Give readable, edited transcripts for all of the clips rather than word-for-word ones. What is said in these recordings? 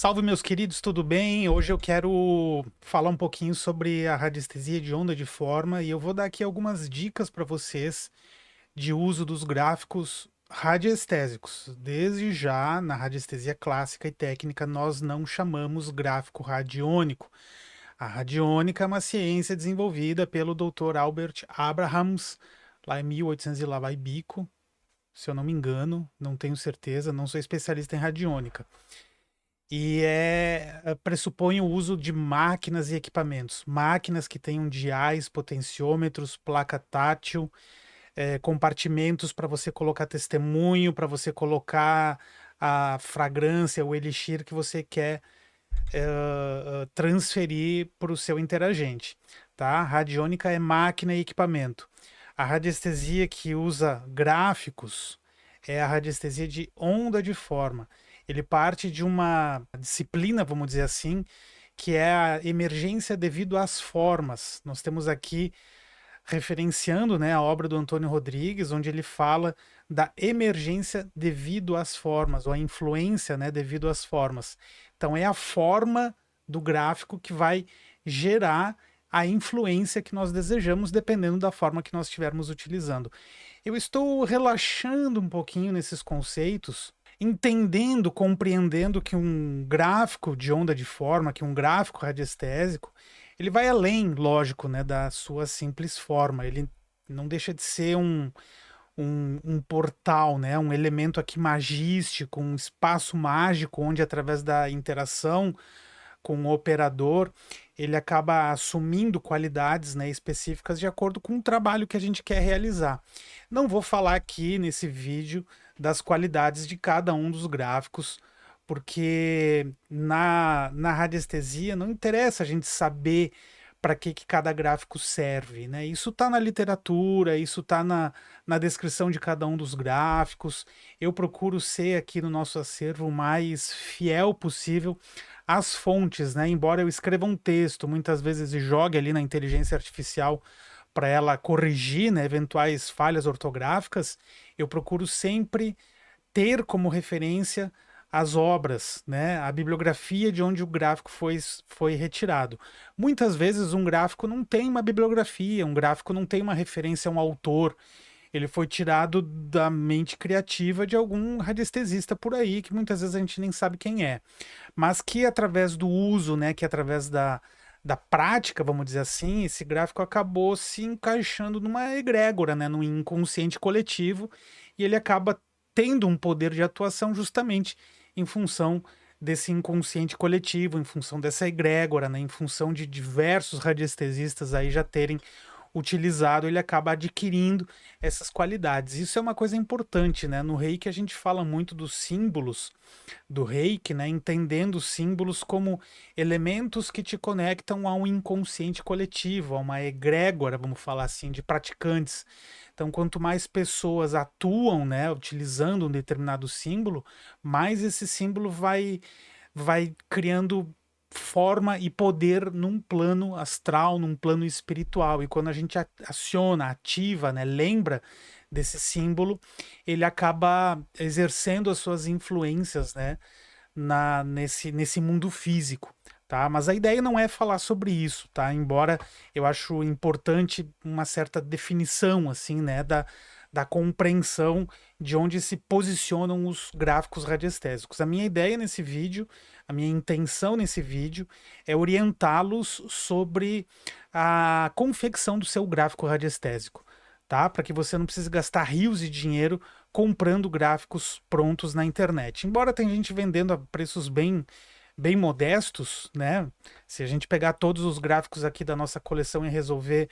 Salve, meus queridos, tudo bem? Hoje eu quero falar um pouquinho sobre a radiestesia de onda de forma e eu vou dar aqui algumas dicas para vocês de uso dos gráficos radiestésicos. Desde já, na radiestesia clássica e técnica, nós não chamamos gráfico radiônico. A radiônica é uma ciência desenvolvida pelo Dr. Albert Abrahams, lá em 1800 e lá vai bico, se eu não me engano, não tenho certeza, não sou especialista em radiônica. Pressupõe o uso de máquinas e equipamentos. Máquinas que tenham diais, potenciômetros, placa tátil, compartimentos para você colocar testemunho, para você colocar a fragrância, o elixir que você quer transferir para o seu interagente. Tá? Radiônica é máquina e equipamento. A radiestesia que usa gráficos é a radiestesia de onda de forma. Ele parte de uma disciplina, vamos dizer assim, que é a emergência devido às formas. Nós temos aqui referenciando, né, a obra do Antônio Rodrigues, onde ele fala da emergência devido às formas, ou a influência, né, devido às formas. Então é a forma do gráfico que vai gerar a influência que nós desejamos, dependendo da forma que nós estivermos utilizando. Eu estou relaxando um pouquinho nesses conceitos, entendendo, compreendendo que um gráfico de onda de forma, que um gráfico radiestésico, ele vai além, lógico, né, da sua simples forma. Ele não deixa de ser um portal, né, um elemento aqui magístico, um espaço mágico, onde através da interação com o operador, ele acaba assumindo qualidades, né, específicas de acordo com o trabalho que a gente quer realizar. Não vou falar aqui nesse vídeo das qualidades de cada um dos gráficos, porque na radiestesia não interessa a gente saber para que cada gráfico serve, né? Isso está na literatura, isso está na descrição de cada um dos gráficos. Eu procuro ser aqui no nosso acervo o mais fiel possível às fontes, né? Embora eu escreva um texto, muitas vezes e jogue ali na inteligência artificial para ela corrigir, né, eventuais falhas ortográficas, eu procuro sempre ter como referência as obras, né, a bibliografia de onde o gráfico foi retirado. Muitas vezes um gráfico não tem uma bibliografia, um gráfico não tem uma referência a um autor, ele foi tirado da mente criativa de algum radiestesista por aí, que muitas vezes a gente nem sabe quem é. Mas que através do uso, né, que através da prática, vamos dizer assim, esse gráfico acabou se encaixando numa egrégora, né, num inconsciente coletivo, e ele acaba tendo um poder de atuação justamente em função desse inconsciente coletivo, em função dessa egrégora, né, em função de diversos radiestesistas aí já terem utilizado, ele acaba adquirindo essas qualidades. Isso é uma coisa importante, né? No Reiki a gente fala muito dos símbolos do Reiki, né? Entendendo os símbolos como elementos que te conectam a um inconsciente coletivo, a uma egrégora, vamos falar assim, de praticantes. Então, quanto mais pessoas atuam, né, utilizando um determinado símbolo, mais esse símbolo vai criando forma e poder num plano astral, num plano espiritual. E quando a gente aciona, ativa, né, lembra desse símbolo, ele acaba exercendo as suas influências, né, nesse mundo físico. Tá? Mas a ideia não é falar sobre isso, tá? Embora eu acho importante uma certa definição assim, né, da compreensão de onde se posicionam os gráficos radiestésicos. A minha ideia nesse vídeo, a minha intenção nesse vídeo é orientá-los sobre a confecção do seu gráfico radiestésico, tá? Para que você não precise gastar rios de dinheiro comprando gráficos prontos na internet. Embora tenha gente vendendo a preços bem modestos, né? Se a gente pegar todos os gráficos aqui da nossa coleção e resolver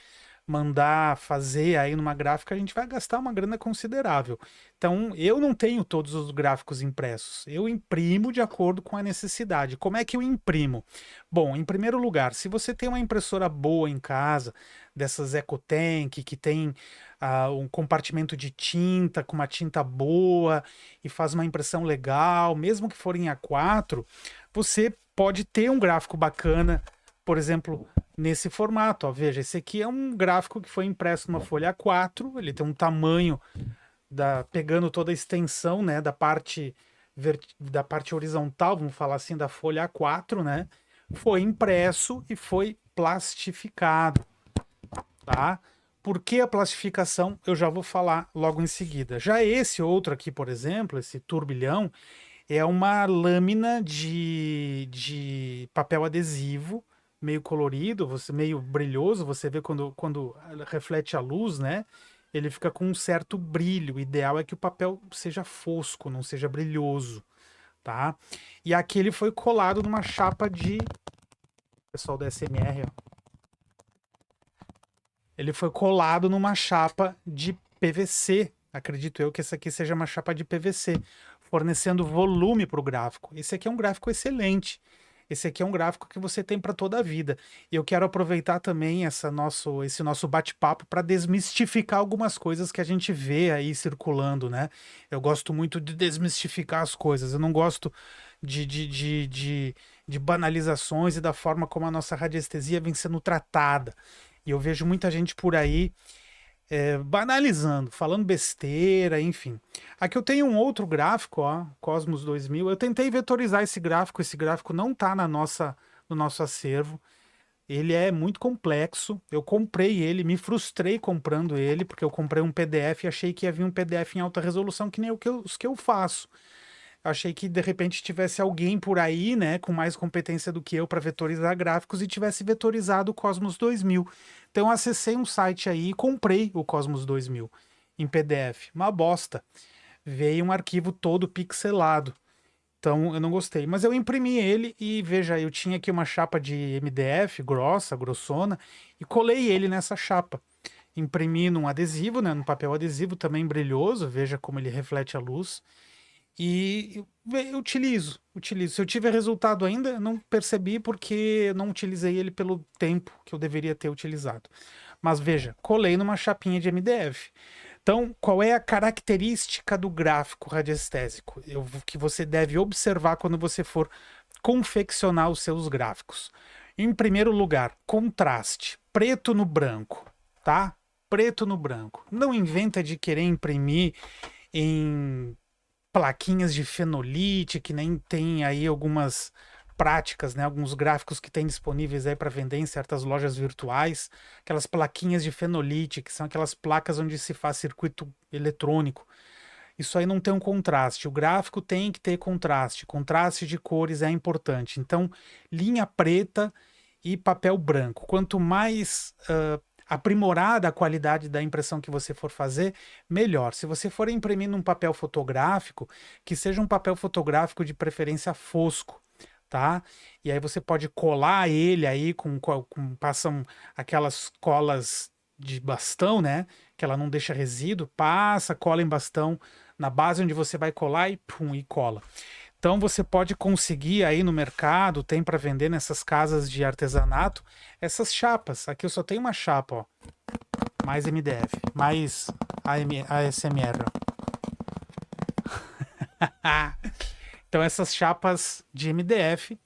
mandar fazer aí numa gráfica, a gente vai gastar uma grana considerável. Então, eu não tenho todos os gráficos impressos. Eu imprimo de acordo com a necessidade. Como é que eu imprimo? Bom, em primeiro lugar, se você tem uma impressora boa em casa, dessas EcoTank, que tem um compartimento de tinta, com uma tinta boa, e faz uma impressão legal, mesmo que for em A4, você pode ter um gráfico bacana, por exemplo, nesse formato. Ó, veja, esse aqui é um gráfico que foi impresso numa folha A4, ele tem um tamanho pegando toda a extensão, né, da parte da parte horizontal, vamos falar assim, da folha A4, né? Foi impresso e foi plastificado, tá? Por que a plastificação? Eu já vou falar logo em seguida. Já esse outro aqui, por exemplo, esse turbilhão, é uma lâmina de papel adesivo, meio colorido, meio brilhoso, você vê quando reflete a luz, né? Ele fica com um certo brilho. O ideal é que o papel seja fosco, não seja brilhoso, tá? E aqui ele foi colado numa chapa de... Pessoal da SMR, ó. Ele foi colado numa chapa de PVC. Acredito eu que essa aqui seja uma chapa de PVC, fornecendo volume para o gráfico. Esse aqui é um gráfico excelente. Esse aqui é um gráfico que você tem para toda a vida. E eu quero aproveitar também esse nosso bate-papo para desmistificar algumas coisas que a gente vê aí circulando, né? Eu gosto muito de desmistificar as coisas. Eu não gosto de banalizações e da forma como a nossa radiestesia vem sendo tratada. E eu vejo muita gente por aí banalizando, falando besteira, enfim. Aqui eu tenho um outro gráfico, ó, Cosmos 2000. Eu tentei vetorizar esse gráfico não está no nosso acervo. Ele é muito complexo. Eu comprei ele, me frustrei comprando ele, porque eu comprei um PDF e achei que ia vir um PDF em alta resolução, que nem os que eu faço. Achei que de repente tivesse alguém por aí, né, com mais competência do que eu para vetorizar gráficos e tivesse vetorizado o Cosmos 2000. Então eu acessei um site aí e comprei o Cosmos 2000 em PDF. Uma bosta. Veio um arquivo todo pixelado. Então eu não gostei. Mas eu imprimi ele e veja, eu tinha aqui uma chapa de MDF grossa, grossona, e colei ele nessa chapa. Imprimi num adesivo, né, num papel adesivo também brilhoso, veja como ele reflete a luz. E eu utilizo. Se eu tiver resultado ainda, não percebi porque eu não utilizei ele pelo tempo que eu deveria ter utilizado. Mas veja, colei numa chapinha de MDF. Então, qual é a característica do gráfico radiestésico que você deve observar quando você for confeccionar os seus gráficos? Em primeiro lugar, contraste, preto no branco, tá? Preto no branco. Não inventa de querer imprimir em plaquinhas de fenolite, que nem tem aí algumas práticas, né, alguns gráficos que tem disponíveis aí para vender em certas lojas virtuais, aquelas plaquinhas de fenolite, que são aquelas placas onde se faz circuito eletrônico. Isso aí não tem um contraste. O gráfico tem que ter contraste. Contraste de cores é importante. Então, linha preta e papel branco. Quanto mais aprimorada a qualidade da impressão que você for fazer, melhor. Se você for imprimir num papel fotográfico, que seja um papel fotográfico de preferência fosco, tá? E aí você pode colar ele aí passam aquelas colas de bastão, né? Que ela não deixa resíduo, passa, cola em bastão na base onde você vai colar e pum, e cola. Então você pode conseguir aí no mercado, tem para vender nessas casas de artesanato, essas chapas. Aqui eu só tenho uma chapa, ó. Mais MDF, mais ASMR. Então essas chapas de MDF,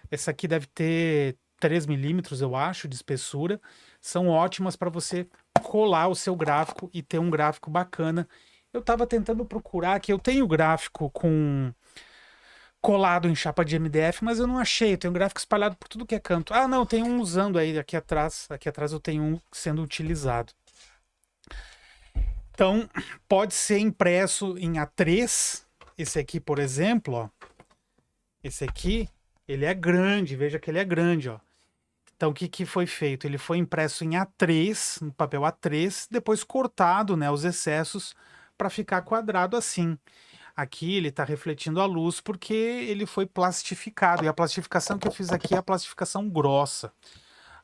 essa aqui deve ter 3 milímetros, eu acho, de espessura. São ótimas para você colar o seu gráfico e ter um gráfico bacana. Eu estava tentando procurar aqui, eu tenho gráfico com colado em chapa de MDF, mas eu não achei. Eu tenho gráfico espalhado por tudo que é canto. Ah, não, tem um usando aí aqui atrás. Aqui atrás eu tenho um sendo utilizado. Então, pode ser impresso em A3. Esse aqui, por exemplo, ó. Esse aqui, ele é grande. Veja que ele é grande, ó. Então, o que foi feito? Ele foi impresso em A3, no papel A3, depois cortado, né, os excessos para ficar quadrado assim. Aqui ele está refletindo a luz porque ele foi plastificado. E a plastificação que eu fiz aqui é a plastificação grossa.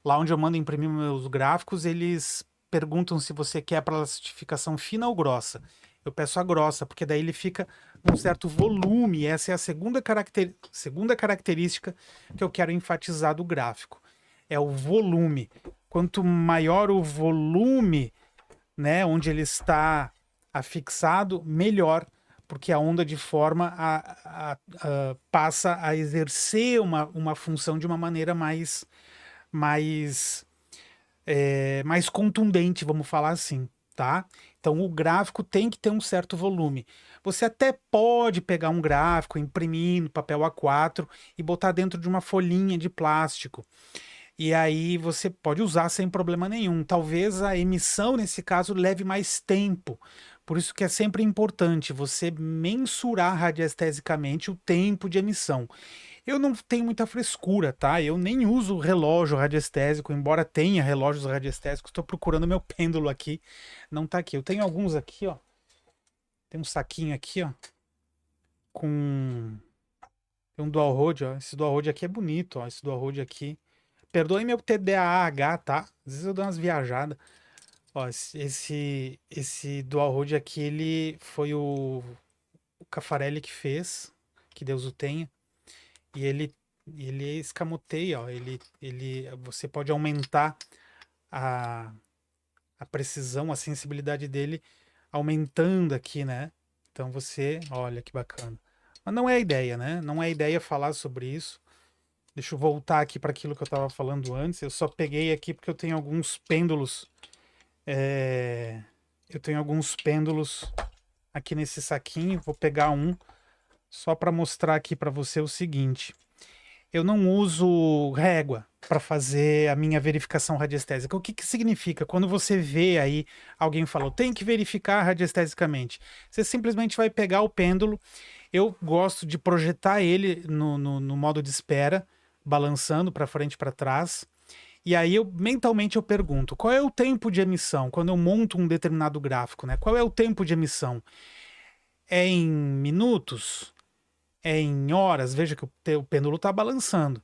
Lá onde eu mando imprimir meus gráficos, eles perguntam se você quer a plastificação fina ou grossa. Eu peço a grossa, porque daí ele fica um certo volume. E essa é a segunda característica que eu quero enfatizar do gráfico. É o volume. Quanto maior o volume, né, onde ele está afixado, melhor, porque a onda de forma passa a exercer uma função de uma maneira mais contundente, vamos falar assim. tá? Então o gráfico tem que ter um certo volume. Você até pode pegar um gráfico, imprimir no papel A4 e botar dentro de uma folhinha de plástico. E aí você pode usar sem problema nenhum. Talvez a emissão, nesse caso, leve mais tempo. Por isso que é sempre importante você mensurar radiestesicamente o tempo de emissão. Eu não tenho muita frescura, tá? Eu nem uso relógio radiestésico, embora tenha relógios radiestésicos. Estou procurando meu pêndulo aqui. Não tá aqui. Eu tenho alguns aqui, ó. Tem um saquinho aqui, ó. Com... Tem um dual rode, ó. Esse dual rode aqui é bonito, ó. Esse dual rode aqui. Perdoe meu TDAH, tá? Às vezes eu dou umas viajadas. Ó, esse dual rode aqui, ele foi o Caffarelli que fez. Que Deus o tenha. E ele escamoteia, ó. Você pode aumentar a, a precisão, a sensibilidade dele aumentando aqui, né? Então você, olha que bacana. Mas não é a ideia, né? Não é a ideia falar sobre isso. Deixa eu voltar aqui para aquilo que eu estava falando antes. Eu só peguei aqui porque eu tenho alguns pêndulos. Eu tenho alguns pêndulos aqui nesse saquinho. Vou pegar um só para mostrar aqui para você o seguinte. Eu não uso régua para fazer a minha verificação radiestésica. O que que significa? Quando você vê aí alguém falou, tem que verificar radiestesicamente. Você simplesmente vai pegar o pêndulo. Eu gosto de projetar ele no modo de espera, balançando para frente e para trás. E aí mentalmente eu pergunto, qual é o tempo de emissão quando eu monto um determinado gráfico, né? Qual é o tempo de emissão? É em minutos? É em horas? Veja que o pêndulo está balançando.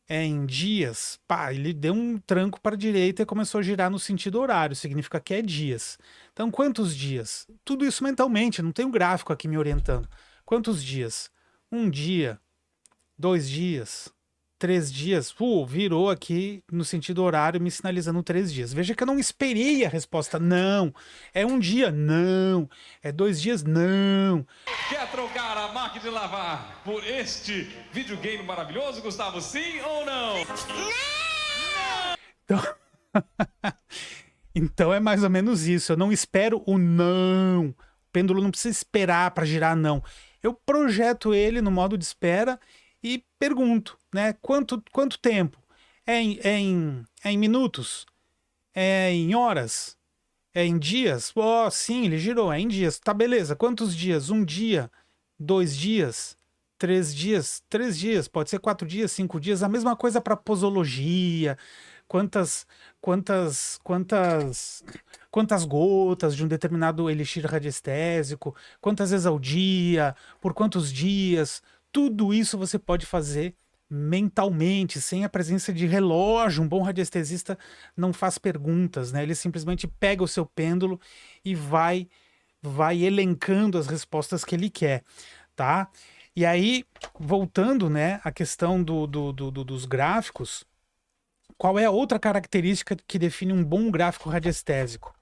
É em dias? Pá, ele deu um tranco para a direita e começou a girar no sentido horário, significa que é dias. Então, quantos dias? Tudo isso mentalmente, não tem um gráfico aqui me orientando. Quantos dias? Um dia, 2 dias, 3 dias, virou aqui no sentido horário, me sinalizando 3 dias. Veja que eu não esperei a resposta, não. É um dia, não. É 2 dias, não. Quer trocar a máquina de lavar por este videogame maravilhoso, Gustavo? Sim ou não? Então, então é mais ou menos isso. Eu não espero o não. O pêndulo não precisa esperar para girar não. Eu projeto ele no modo de espera e pergunto, né? Quanto tempo? É em minutos? É em horas? É em dias? Oh, sim, ele girou, é em dias. Tá, beleza. Quantos dias? Um dia? 2 dias? 3 dias? 3 dias? Pode ser 4 dias, 5 dias? A mesma coisa para posologia. Quantas, quantas gotas de um determinado elixir radiestésico? Quantas vezes ao dia? Por quantos dias? Tudo isso você pode fazer mentalmente, sem a presença de relógio. Um bom radiestesista não faz perguntas, né? Ele simplesmente pega o seu pêndulo e vai elencando as respostas que ele quer, tá? E aí, voltando, né, à questão dos gráficos, qual é a outra característica que define um bom gráfico radiestésico?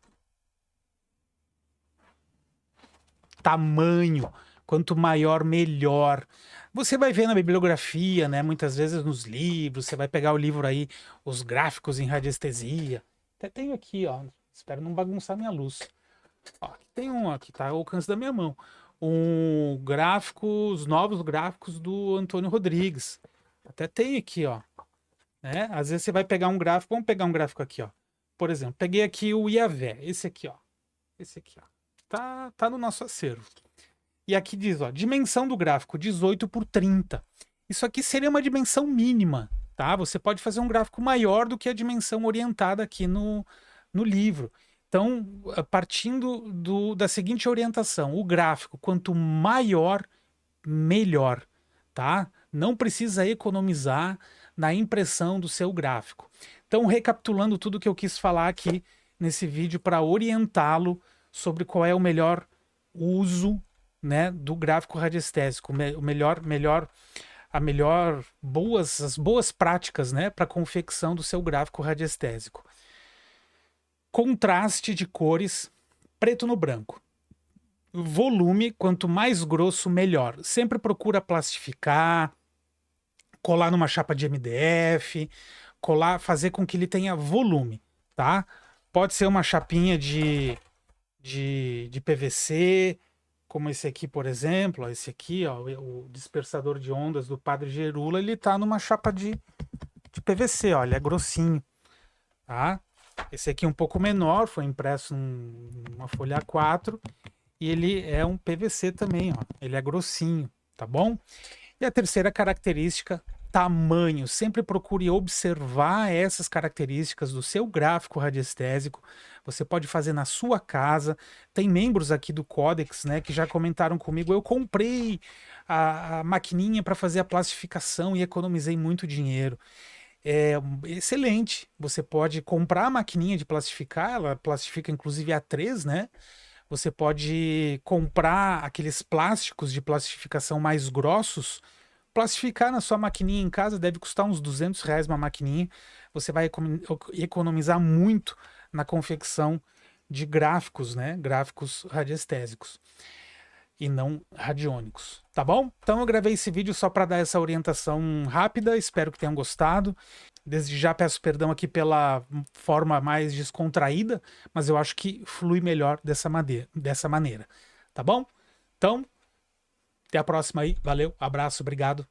Tamanho. Quanto maior, melhor. Você vai ver na bibliografia, né? Muitas vezes nos livros, você vai pegar o livro aí, os gráficos em radiestesia. Até tenho aqui, ó. Espero não bagunçar minha luz. Ó, aqui tem um, aqui tá ao alcance da minha mão. Os novos gráficos do Antônio Rodrigues. Até tem aqui, ó. Né? Às vezes você vai pegar um gráfico, vamos pegar um gráfico aqui, ó. Por exemplo, peguei aqui o Iavé, esse aqui, ó. Esse aqui, ó. Tá no nosso acervo. E aqui diz, ó, dimensão do gráfico, 18 por 30. Isso aqui seria uma dimensão mínima, tá? Você pode fazer um gráfico maior do que a dimensão orientada aqui no livro. Então, partindo da seguinte orientação, o gráfico, quanto maior, melhor, tá? Não precisa economizar na impressão do seu gráfico. Então, recapitulando tudo que eu quis falar aqui nesse vídeo para orientá-lo sobre qual é o melhor uso, né, do gráfico radiestésico, as boas práticas, né, para confecção do seu gráfico radiestésico. Contraste de cores, preto no branco. Volume, quanto mais grosso, melhor. Sempre procura plastificar, colar numa chapa de MDF, fazer com que ele tenha volume, tá? Pode ser uma chapinha de de PVC, como esse aqui, por exemplo, ó, esse aqui, ó, o dispersador de ondas do Padre Gerula, ele tá numa chapa de PVC, ó, ele é grossinho, tá? Esse aqui é um pouco menor, foi impresso numa folha A4 e ele é um PVC também, ó, ele é grossinho, tá bom? E a terceira característica, tamanho. Sempre procure observar essas características do seu gráfico radiestésico. Você pode fazer na sua casa. Tem membros aqui do Codex, né, que já comentaram comigo. Eu comprei a maquininha para fazer a plastificação e economizei muito dinheiro. É excelente. Você pode comprar a maquininha de plastificar, ela plastifica inclusive A3, né? Você pode comprar aqueles plásticos de plastificação mais grossos, plastificar na sua maquininha em casa, deve custar uns R$ 200 uma maquininha. Você vai economizar muito na confecção de gráficos, né? Gráficos radiestésicos e não radiônicos, tá bom? Então eu gravei esse vídeo só para dar essa orientação rápida, espero que tenham gostado. Desde já peço perdão aqui pela forma mais descontraída, mas eu acho que flui melhor dessa maneira, tá bom? Então, até a próxima aí, valeu, abraço, obrigado.